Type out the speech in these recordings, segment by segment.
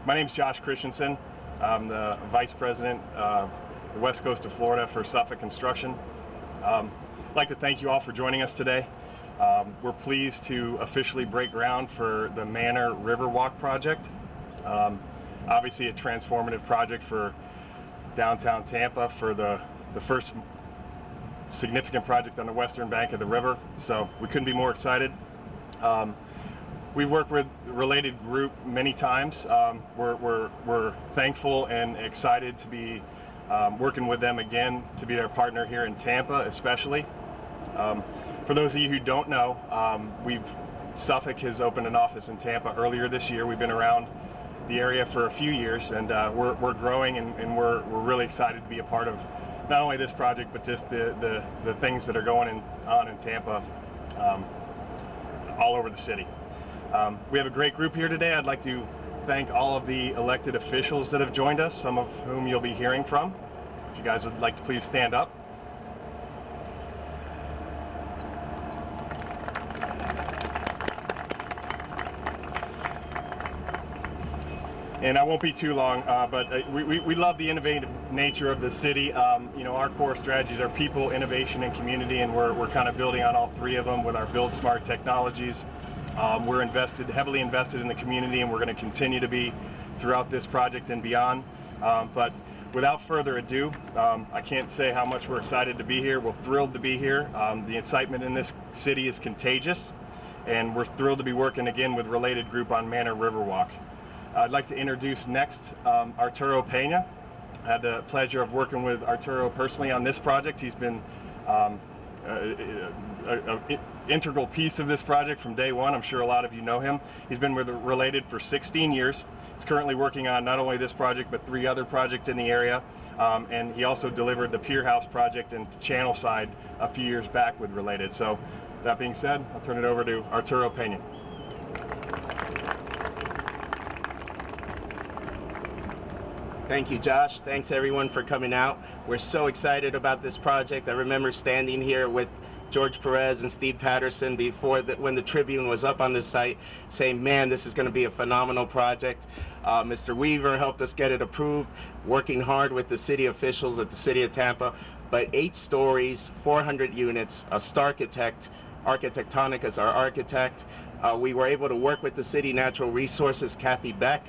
My name is Josh Christensen. I'm the Vice President of the West Coast of Florida for Suffolk Construction. I'd like to thank you all for joining us today. We're pleased to officially break ground for the Manor Riverwalk project. Obviously a transformative project for downtown Tampa, for the first significant project on the western bank of the river, so we couldn't be more excited. We've worked with Related Group many times. We're thankful and excited to be working with them again, to be their partner here in Tampa especially. For those of you who don't know, Suffolk has opened an office in Tampa earlier this year. We've been around the area for a few years, and we're growing, and we're really excited to be a part of not only this project, but just the things that are going on in Tampa all over the city. We have a great group here today. I'd like to thank all of the elected officials that have joined us, some of whom you'll be hearing from. If you guys would like to please stand up. And I won't be too long, but we love the innovative nature of the city. You know, our core strategies are people, innovation, and community, and we're kind of building on all three of them with our Build Smart technologies. We're heavily invested in the community, and we're going to continue to be throughout this project and beyond. But without further ado, I can't say how much we're excited to be here. We're thrilled to be here. The excitement in this city is contagious, and we're thrilled to be working again with Related Group on Manor Riverwalk. I'd like to introduce next Arturo Pena. I had the pleasure of working with Arturo personally on this project. He's been an integral piece of this project from day one. I'm sure a lot of you know him. He's been with Related for 16 years. He's currently working on not only this project, but 3 other projects in the area. And he also delivered the Pier House project and Channel Side a few years back with Related. So that being said, I'll turn it over to Arturo Pena. Thank you, Josh. Thanks everyone for coming out. We're so excited about this project. I remember standing here with George Perez and Steve Patterson when the Tribune was up on this site, saying, man, this is going to be a phenomenal project. Mr. Weaver helped us get it approved, working hard with the city officials at the city of Tampa. But 8 stories, 400 units, a Starchitect, Architectonic as our architect. We were able to work with the city natural resources, Kathy Beck,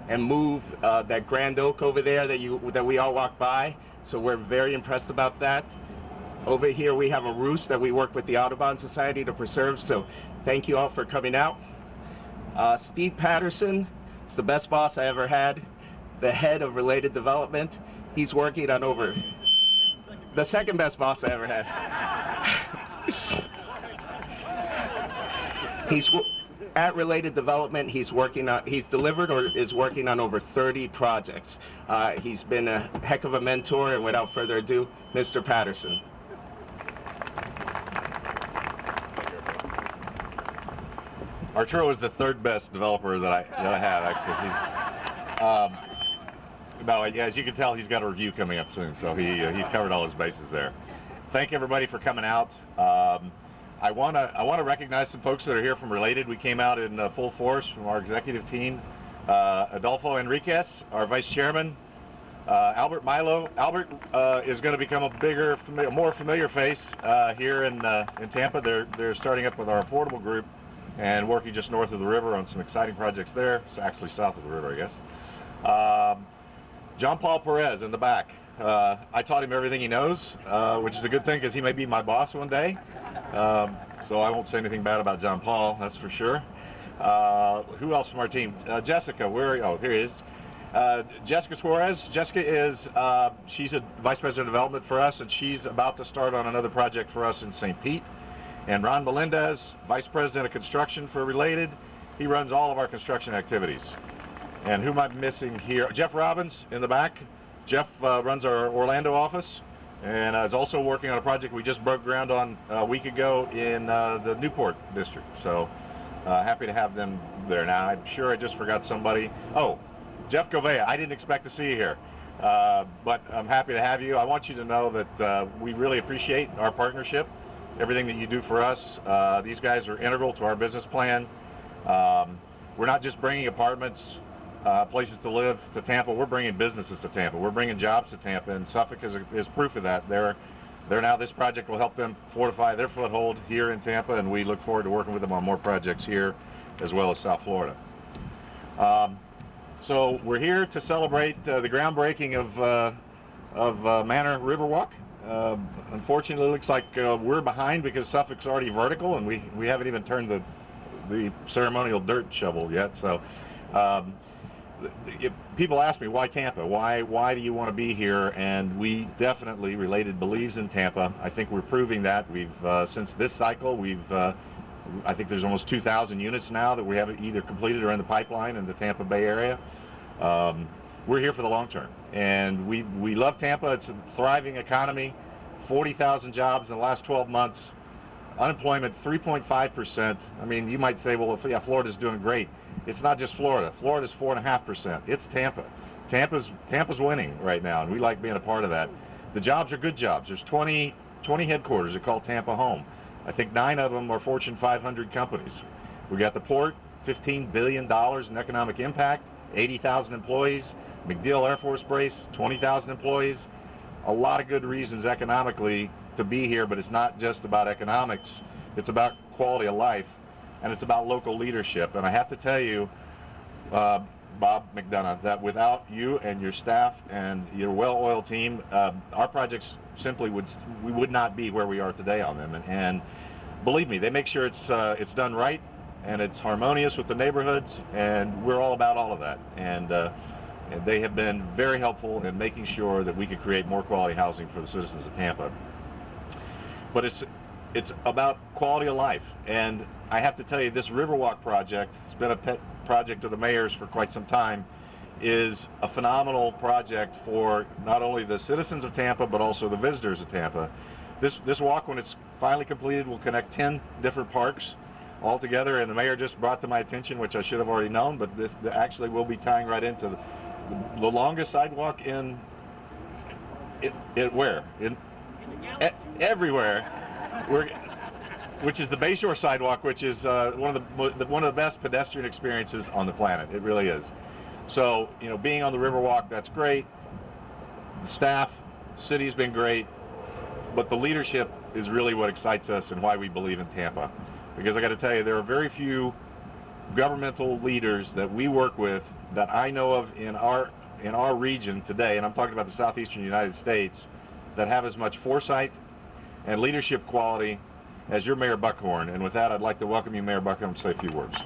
and move that grand oak over there that we all walk by. So we're very impressed about that. Over here we have a roost that we work with the Audubon Society to preserve. So thank you all for coming out. Steve Patterson is the best boss I ever had, the head of Related Development. He's working on the second best boss I ever had. At Related Development, he's delivered or is working on over 30 projects. He's been a heck of a mentor, and without further ado, Mr. Patterson. Arturo is the 3rd best developer that I have, actually. No, as you can tell, he's got a review coming up soon, so he covered all his bases there. Thank everybody for coming out. I want to recognize some folks that are here from Related. We came out in full force from our executive team. Adolfo Enriquez, our vice chairman. Albert Milo. Albert is going to become a more familiar face here in Tampa. They're starting up with our affordable group and working just north of the river on some exciting projects there. It's actually south of the river, I guess. John Paul Perez in the back. I taught him everything he knows, which is a good thing because he may be my boss one day. So I won't say anything bad about John Paul, that's for sure. Who else from our team? Jessica, here he is. Jessica Suarez. Jessica is, she's a vice president of development for us, and she's about to start on another project for us in St. Pete. And Ron Melendez, vice president of construction for Related. He runs all of our construction activities. And who am I missing here? Jeff Robbins in the back. Jeff runs our Orlando office and is also working on a project we just broke ground on a week ago in the Newport district. So happy to have them there. Now, I'm sure I just forgot somebody. Oh, Jeff Govea, I didn't expect to see you here, but I'm happy to have you. I want you to know that we really appreciate our partnership, everything that you do for us. These guys are integral to our business plan. We're not just bringing apartments places to live to Tampa. We're bringing businesses to Tampa. We're bringing jobs to Tampa, and Suffolk is proof of that. They're now, this project will help them fortify their foothold here in Tampa, and we look forward to working with them on more projects here as well as South Florida. So we're here to celebrate the groundbreaking of Manor Riverwalk. Unfortunately, it looks like we're behind because Suffolk's already vertical, and we haven't even turned the ceremonial dirt shovel yet. So people ask me, why Tampa? Why do you want to be here? And we definitely, Related believes in Tampa. I think we're proving that. We've since this cycle, I think there's almost 2,000 units now that we have either completed or in the pipeline in the Tampa Bay area. We're here for the long term, and we love Tampa. It's a thriving economy, 40,000 jobs in the last 12 months, unemployment 3.5%. I mean, you might say, well, yeah, Florida's doing great. It's not just Florida. Florida's 4.5%. It's Tampa. Tampa's winning right now, and we like being a part of that. The jobs are good jobs. There's 20 headquarters that call Tampa home. I think 9 of them are Fortune 500 companies. We got the port, $15 billion in economic impact, 80,000 employees. MacDill Air Force Base, 20,000 employees. A lot of good reasons economically to be here, but it's not just about economics. It's about quality of life, and it's about local leadership. And I have to tell you, Bob McDonough, that without you and your staff and your well-oiled team, our projects simply we would not be where we are today on them. And believe me, they make sure it's done right and it's harmonious with the neighborhoods, and we're all about all of that. And they have been very helpful in making sure that we could create more quality housing for the citizens of Tampa. But it's about quality of life, and I have to tell you, this Riverwalk project, it's been a pet project of the mayor's for quite some time, is a phenomenal project for not only the citizens of Tampa, but also the visitors of Tampa. This walk, when it's finally completed, will connect 10 different parks all together, and the mayor just brought to my attention, which I should have already known, but this actually will be tying right into the longest sidewalk everywhere. Which is the Bayshore sidewalk, which is one of the best pedestrian experiences on the planet. It really is. So, you know, being on the Riverwalk, that's great. The staff, city's been great, but the leadership is really what excites us and why we believe in Tampa. Because I got to tell you, there are very few governmental leaders that we work with that I know of in our region today, and I'm talking about the southeastern United States, that have as much foresight and leadership quality as your Mayor Buckhorn. And with that, I'd like to welcome you, Mayor Buckhorn, to say a few words.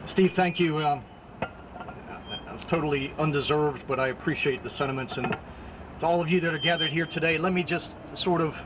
Steve, thank you. That was totally undeserved, but I appreciate the sentiments. And to all of you that are gathered here today, let me just sort of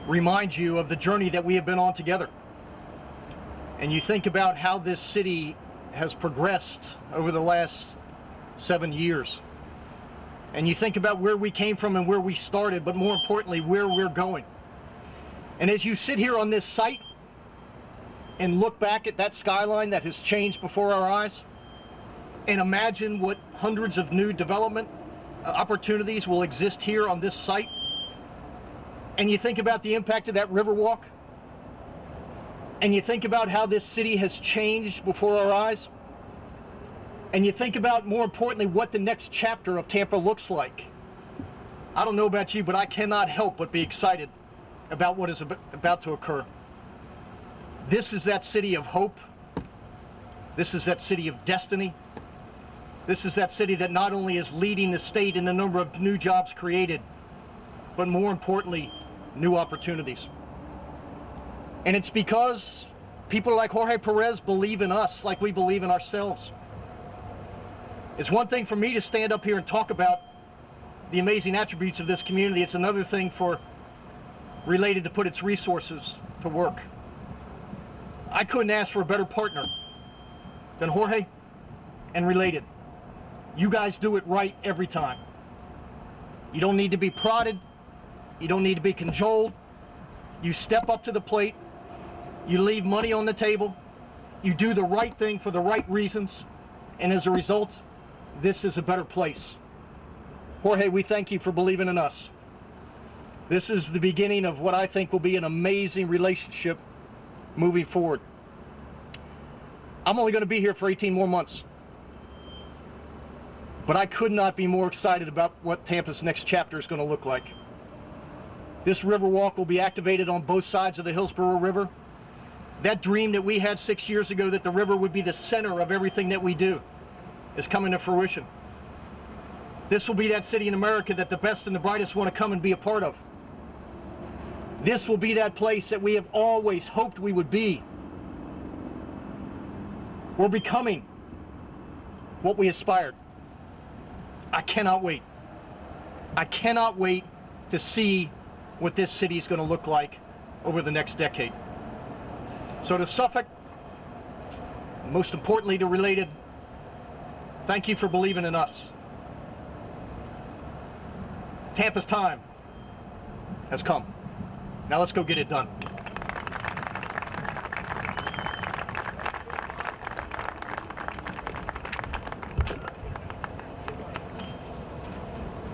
remind you of the journey that we have been on together. And you think about how this city has progressed over the last 7 years. And you think about where we came from and where we started, but more importantly, where we're going. And as you sit here on this site and look back at that skyline that has changed before our eyes, and imagine what hundreds of new development opportunities will exist here on this site, and you think about the impact of that Riverwalk, and you think about how this city has changed before our eyes, and you think about, more importantly, what the next chapter of Tampa looks like. I don't know about you, but I cannot help but be excited about what is about to occur. This is that city of hope. This is that city of destiny. This is that city that not only is leading the state in the number of new jobs created, but more importantly, new opportunities. And it's because people like Jorge Perez believe in us like we believe in ourselves. It's one thing for me to stand up here and talk about the amazing attributes of this community. It's another thing for Related to put its resources to work. I couldn't ask for a better partner than Jorge and Related. You guys do it right every time. You don't need to be prodded. You don't need to be cajoled. You step up to the plate. You leave money on the table. You do the right thing for the right reasons. And as a result, this is a better place. Jorge, we thank you for believing in us. This is the beginning of what I think will be an amazing relationship moving forward. I'm only going to be here for 18 more months, but I could not be more excited about what Tampa's next chapter is going to look like. This Riverwalk will be activated on both sides of the Hillsborough River. That dream that we had 6 years ago that the river would be the center of everything that we do is coming to fruition. This will be that city in America that the best and the brightest want to come and be a part of. This will be that place that we have always hoped we would be. We're becoming what we aspired. I cannot wait. I cannot wait to see what this city is going to look like over the next decade. So to Suffolk, most importantly to Related, thank you for believing in us. Tampa's time has come. Now let's go get it done.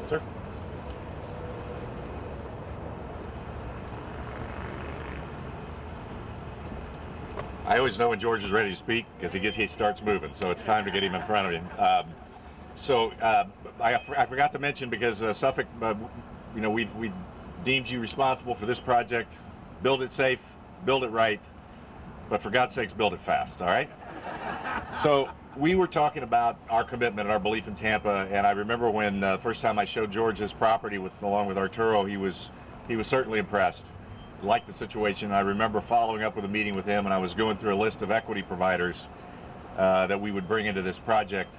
Sir? I always know when George is ready to speak because he starts moving, so it's time to get him in front of him. I forgot to mention, because Suffolk, we've deemed you responsible for this project. Build it safe, build it right, but for God's sakes, build it fast, all right? So we were talking about our commitment and our belief in Tampa, and I remember when the first time I showed George his property along with Arturo, he was certainly impressed, liked the situation. I remember following up with a meeting with him, and I was going through a list of equity providers that we would bring into this project.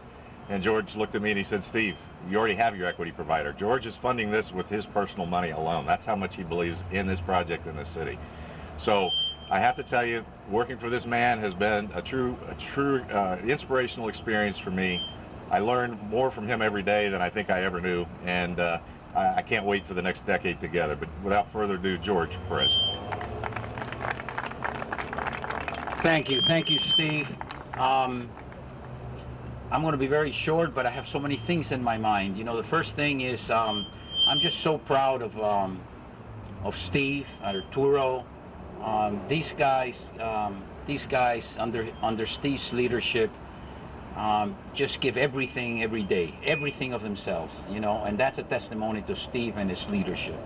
And George looked at me and he said, "Steve, you already have your equity provider." George is funding this with his personal money alone. That's how much he believes in this project in this city. So I have to tell you, working for this man has been a true inspirational experience for me. I learn more from him every day than I think I ever knew, and I can't wait for the next decade together. But without further ado, George Perez. Thank you, Steve. I'm going to be very short, but I have so many things in my mind. The first thing is I'm just so proud of Steve, Arturo. These guys under Steve's leadership just give everything every day, everything of themselves, and that's a testimony to Steve and his leadership.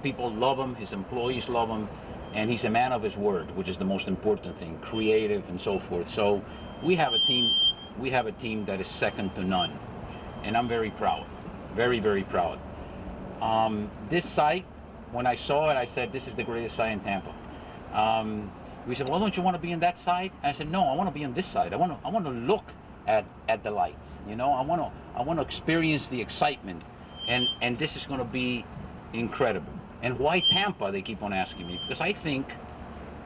People love him, his employees love him, and he's a man of his word, which is the most important thing, creative and so forth. So we have a team that is second to none, and I'm very proud, very, very proud. This site, when I saw it, I said, this is the greatest site in Tampa. We said, well, don't you want to be in that side? And I said, no, I want to be on this side. I want to look at the lights. I want to experience the excitement, and this is going to be incredible. And why Tampa? They keep on asking me, because I think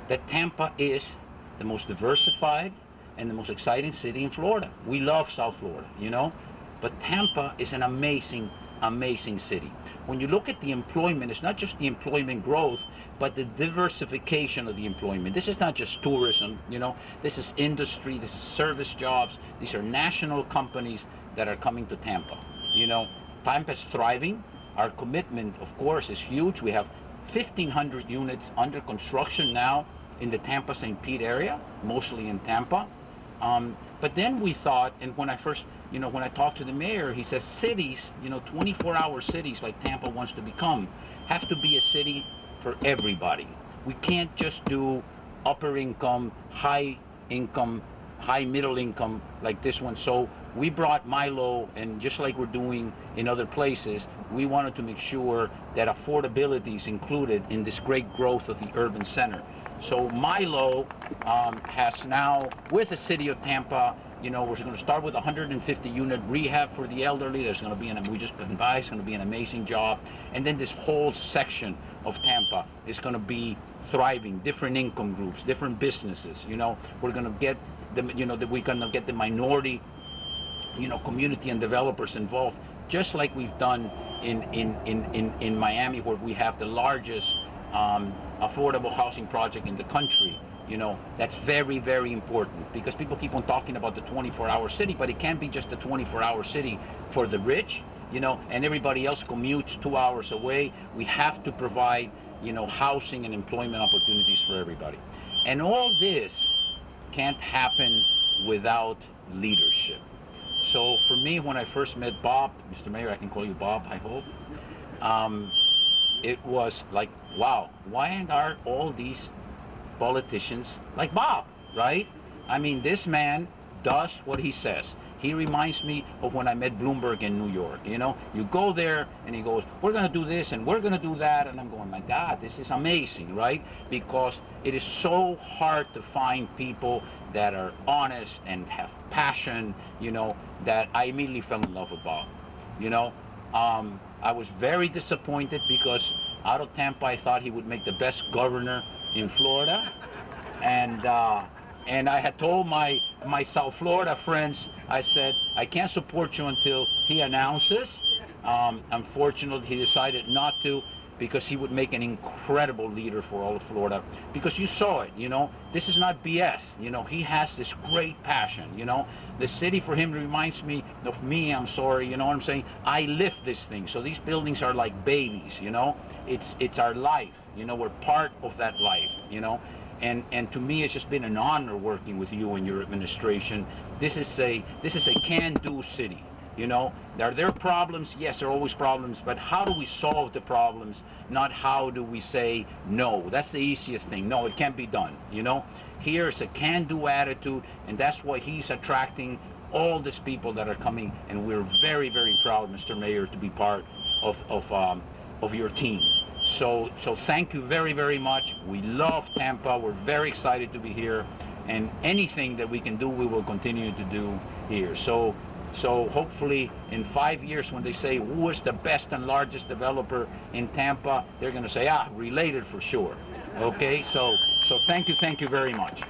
that Tampa is the most diversified and the most exciting city in Florida. We love South Florida, but Tampa is an amazing, amazing city. When you look at the employment, it's not just the employment growth, but the diversification of the employment. This is not just tourism, this is industry, this is service jobs. These are national companies that are coming to Tampa. Tampa's thriving. Our commitment, of course, is huge. We have 1,500 units under construction now in the Tampa-St. Pete area, mostly in Tampa. But then we thought, and when I first, when I talked to the mayor, he says cities, 24-hour cities like Tampa wants to become, have to be a city for everybody. We can't just do upper income, high middle income like this one. So we brought Milo, and just like we're doing in other places, we wanted to make sure that affordability is included in this great growth of the urban center. So Milo has now, with the city of Tampa, we're going to start with 150 unit rehab for the elderly. There's going to be, we just been by, it's going to be an amazing job. And then this whole section of Tampa is going to be thriving, different income groups, different businesses. We're going to get we're going to get the minority, community and developers involved, just like we've done in Miami, where we have the largest affordable housing project in the country. That's very, very important, because people keep on talking about the 24-hour city, but it can't be just the 24-hour city for the rich. you know, and everybody else commutes 2 hours away. We have to provide, you know, housing and employment opportunities for everybody. And all this can't happen without leadership. So for me, when I first met Bob, Mr. Mayor, I can call you Bob, I hope, it was like, wow, why aren't all these politicians like Bob, right? I mean, this man does what he says. He reminds me of when I met Bloomberg in New York. You know, you go there and he goes, we're going to do this and we're going to do that. And I'm going, my God, this is amazing, right? Because it is so hard to find people that are honest and have passion, you know, that I immediately fell in love with Bob. You know, I was very disappointed because out of Tampa, I thought he would make the best governor in Florida. And I had told my South Florida friends, I said, I can't support you until he announces. Unfortunately, he decided not to, because he would make an incredible leader for all of Florida. Because you saw it, you know, this is not BS. You know, he has this great passion, you know. The city for him reminds me of me, I'm sorry, you know what I'm saying? I live this thing. So these buildings are like babies, you know. It's our life, you know, we're part of that life, you know. And to me, it's just been an honor working with you and your administration. This is a can-do city. You know, are there problems? Yes, there are always problems, but how do we solve the problems? Not how do we say no. That's the easiest thing. No, it can't be done. You know, here's a can-do attitude, and that's why he's attracting all these people that are coming, and we're very, very proud, Mr. Mayor, to be part of your team. So thank you very, very much. We love Tampa. We're very excited to be here, and anything that we can do, we will continue to do here. So hopefully in 5 years, when they say who is the best and largest developer in Tampa, they're going to say, Related for sure. Okay, so thank you very much.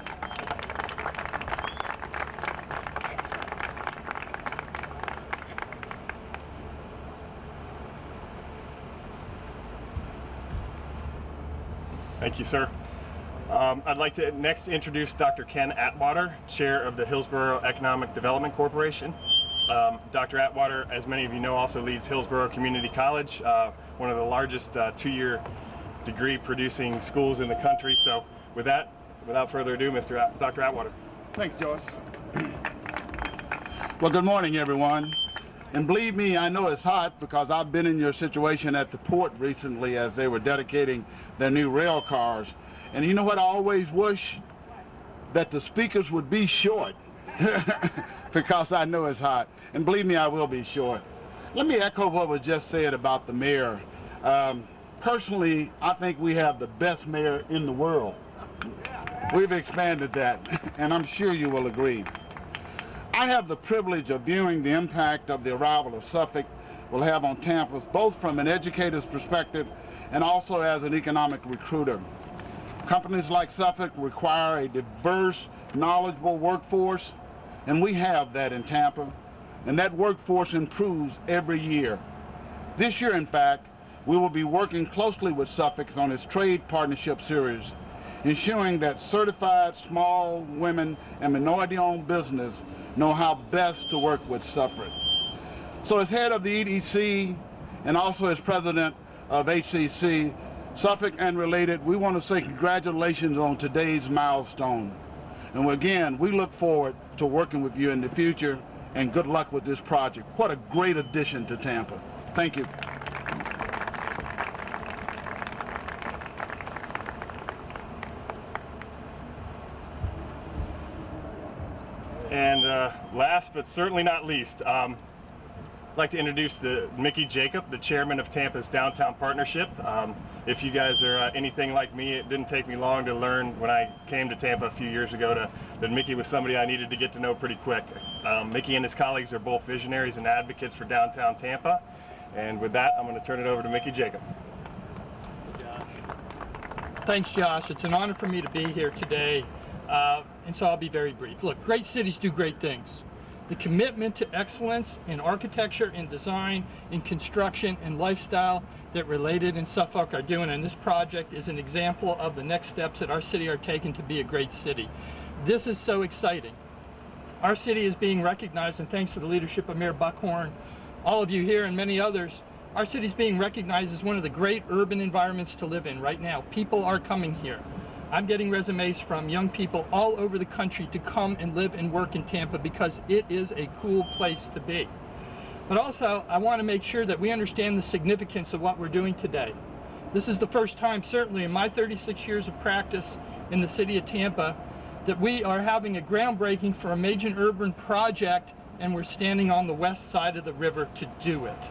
Thank you, sir. I'd like to next introduce Dr. Ken Atwater, Chair of the Hillsborough Economic Development Corporation. Dr. Atwater, as many of you know, also leads Hillsborough Community College, one of the largest two-year degree producing schools in the country. So with that, without further ado, Dr. Atwater. Thanks, Joyce. Well, good morning, everyone. And believe me, I know it's hot because I've been in your situation at the port recently as they were dedicating their new rail cars. And you know what I always wish? That the speakers would be short because I know it's hot. And believe me, I will be short. Let me echo what was just said about the mayor. Personally, I think we have the best mayor in the world. We've expanded that, and I'm sure you will agree. I have the privilege of viewing the impact of the arrival of Suffolk will have on Tampa, both from an educator's perspective and also as an economic recruiter. Companies like Suffolk require a diverse, knowledgeable workforce, and we have that in Tampa, and that workforce improves every year. This year, in fact, we will be working closely with Suffolk on its trade partnership series, ensuring that certified small, women, and minority-owned business know how best to work with Suffolk. So as head of the EDC and also as president of HCC, Suffolk and related, we want to say congratulations on today's milestone. And again, we look forward to working with you in the future, and good luck with this project. What a great addition to Tampa. Thank you. And last but certainly not least, I'd like to introduce Mickey Jacob, the chairman of Tampa's Downtown Partnership. If you guys are anything like me, it didn't take me long to learn when I came to Tampa a few years ago that Mickey was somebody I needed to get to know pretty quick. Mickey and his colleagues are both visionaries and advocates for downtown Tampa. And with that, I'm going to turn it over to Mickey Jacob. Thanks, Josh. It's an honor for me to be here today, and so I'll be very brief. Look, great cities do great things. The commitment to excellence in architecture, in design, in construction, and lifestyle that Related and Suffolk are doing, and this project is an example of the next steps that our city are taking to be a great city. This is so exciting. Our city is being recognized, and thanks to the leadership of Mayor Buckhorn, all of you here and many others, our city's being recognized as one of the great urban environments to live in right now. People are coming here. I'm getting resumes from young people all over the country to come and live and work in Tampa because it is a cool place to be. But also, I want to make sure that we understand the significance of what we're doing today. This is the first time, certainly in my 36 years of practice in the city of Tampa, that we are having a groundbreaking for a major urban project, and we're standing on the west side of the river to do it.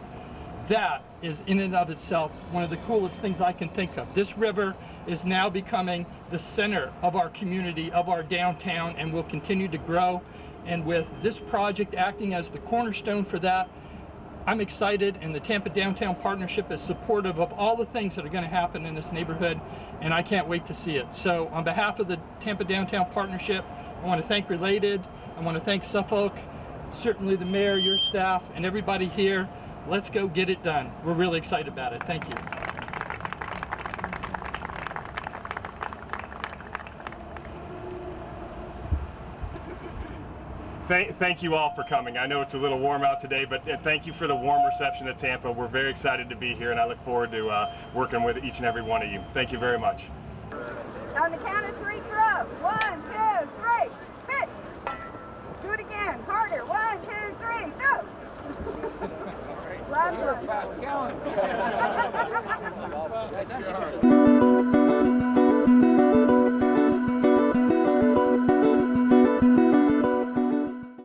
That is in and of itself one of the coolest things I can think of. This river is now becoming the center of our community, of our downtown, and will continue to grow. And with this project acting as the cornerstone for that, I'm excited, and the Tampa Downtown Partnership is supportive of all the things that are going to happen in this neighborhood, and I can't wait to see it. So on behalf of the Tampa Downtown Partnership, I want to thank Related, I want to thank Suffolk, certainly the mayor, your staff, and everybody here. Let's go get it done. We're really excited about it. Thank you. Thank you all for coming. I know it's a little warm out today, but thank you for the warm reception at Tampa. We're very excited to be here, and I look forward to working with each and every one of you. Thank you very much. On the count of 3, throw. 1, 2, 3, pitch. Do it again, harder. 1, 2, 3, go. Last one. Fast count.